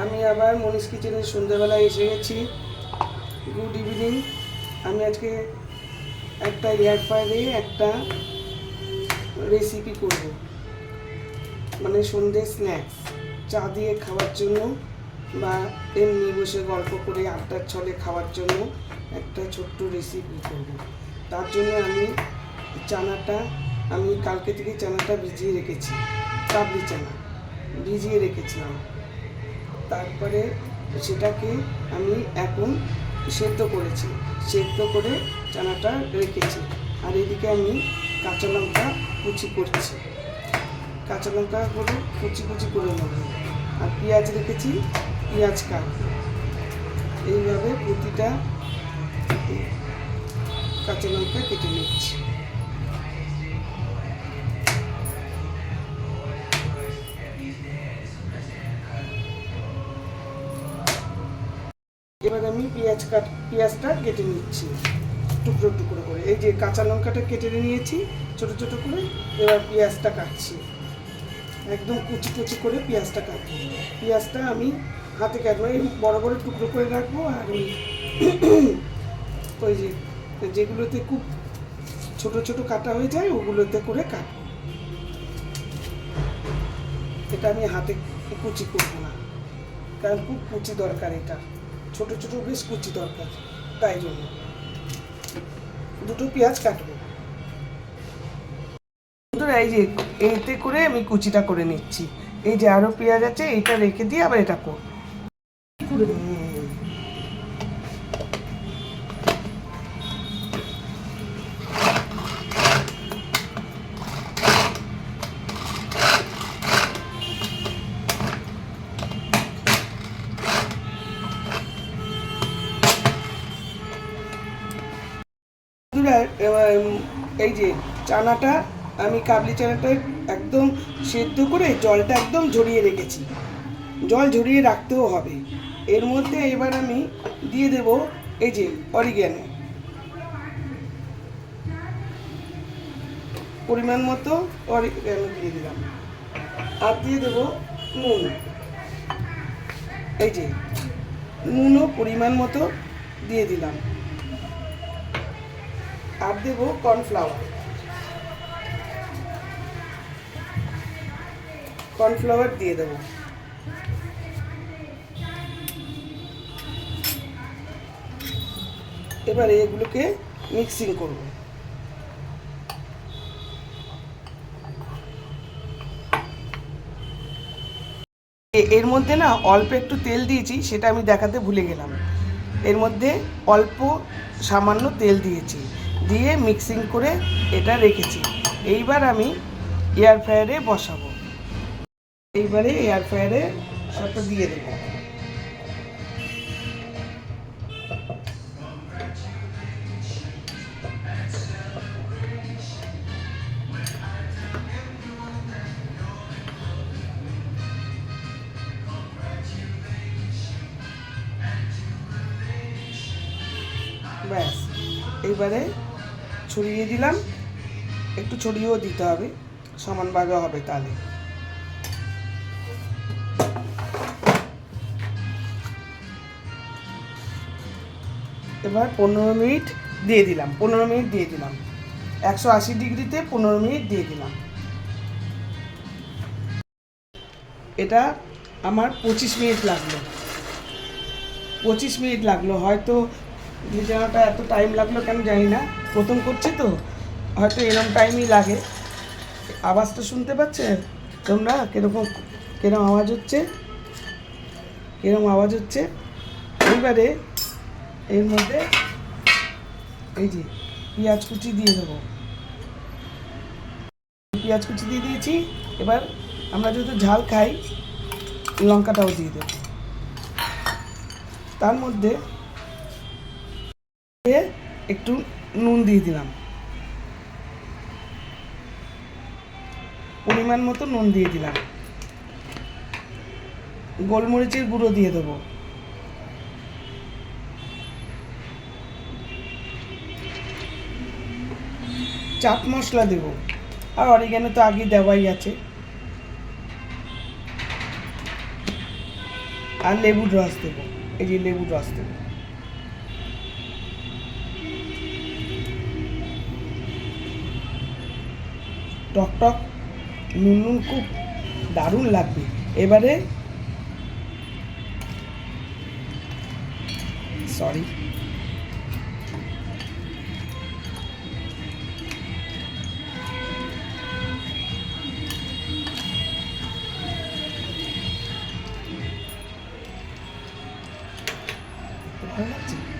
আমি আবার মনীষ কিচেনের সন্ধ্যেবেলায় এসে গেছি। Good evening. আমি আজকে একটা এয়ার ফ্রায়ারে একটা রেসিপি করব, মানে সন্ধ্যে স্ন্যাক্স চা দিয়ে খাওয়ার জন্য বা এমনি বসে গল্প করে আড্ডার ছলে খাওয়ার জন্য একটা ছোট্ট রেসিপি করব। তার জন্য আমি কালকে থেকে চানাটা ভিজিয়ে রেখেছি, কাবলি চানা ভিজিয়ে রেখেছিলাম। তারপরে সেটাকে আমি এখন সেদ্ধ করেছি, সেদ্ধ করে চানাটা রেখেছি। আর এদিকে আমি কাঁচা লঙ্কা কুচি করছি, কাঁচা লঙ্কা করে কুচি করে নেব। আর পেঁয়াজ রেখেছি, পেঁয়াজ কাটবো। এইভাবে প্রতিটা কাঁচা লঙ্কা কেটে নিচ্ছি। এবার আমি পেঁয়াজটা কেটে নিচ্ছি টুকরো টুকরো করে। এই যে কাঁচা লঙ্কাটা কেটে নিয়েছি ছোট ছোট করে। এবার পেঁয়াজটা কাটছি, একদম কুচি করে পেঁয়াজটা কাটবো। পেঁয়াজটা আমি হাতে কাটবো, এই বড় বড় টুকরো করে রাখবো। আর ওই যেগুলোতে খুব ছোট ছোট কাটা হয়ে যায় ওগুলোতে করে কাটবো। এটা আমি হাতে কুচি করবো না, কারণ খুব কুচি দরকার, এটা ছোট ছোট বেশ কুচি দরকার, তাই জন্য দুটো পেঁয়াজ কাটবো। এই যে এতে করে আমি কুচিটা করে নিচ্ছি। এই যে আরো পেঁয়াজ আছে, এটা রেখে দিয়ে আবার এটা করবো। এই যে চানাটা, আমি কাবলি চানাটা একদম সেদ্ধ করে জলটা একদম ঝরিয়ে রেখেছি। জল ঝরিয়ে রাখতেও হবে। এর মধ্যে এবার আমি দিয়ে দেব এই যে অরিগ্যানো, পরিমাণ মতো অরিগ্যানো দিয়ে দিলাম। আর দিয়ে দেব নুন, এই যে নুনও পরিমাণ মতো দিয়ে দিলাম। আর দেব কর্নফ্লাওয়ার দিয়ে দেব। এবারে এগুলোকে মিক্সিং করব। এর মধ্যে না অল্প একটু তেল দিয়েছি, সেটা আমি দেখাতে ভুলে গেলাম। এর মধ্যে অল্প সামান্য তেল দিয়েছি, দিয়ে মিক্সিং করে এটা রেখেছি। এইবার আমি এয়ার ফ্রায়ারে বসাবো। এইবারে এয়ার ফ্রায়ারে সবটা দিয়ে দেবো। ব্যাস, এইবারে ছড়িয়ে দিলাম। একটু ছড়িয়েও দিতে হবে, সমান ভাগে হবে তাহলে। এবার 15 মিনিট দিয়ে দিলাম, 15 মিনিট দিয়ে দিলাম 180 ডিগ্রিতে 15 মিনিট দিয়ে দিলাম। এটা আমার 25 মিনিট লাগলো, 25 মিনিট লাগলো। হয়তো ভিজানোটা এত টাইম লাগলো কেন জানি না, প্রথম করছি তো, হয়তো এরকম টাইমই লাগে। আওয়াজটা শুনতে পাচ্ছে তোমরা? কিরকম আওয়াজ হচ্ছে, কিরকম আওয়াজ হচ্ছে। এইবারে এর মধ্যে এই যে পেঁয়াজ কুচি দিয়ে দেবো, পেঁয়াজ কুচি দিয়ে দিয়েছি। এবার আমরা যেহেতু ঝাল খাই, লঙ্কাটাও দিয়ে দেব। তার মধ্যে একটু নুন দিয়ে দিলাম, পরিমাণ মতো নুন দিয়ে দিলাম। গোলমরিচের গুঁড়ো দিয়ে দেবো, চাট মশলা দেবো, আর অরিগ্যানো তো আগে দেওয়াই আছে। আর লেবুর রস দেবো, এই যে লেবুর রস দেবো। টক টক নুন নুন খুব দারুণ লাগবে। এবারে সরি, ভালো লাগছে।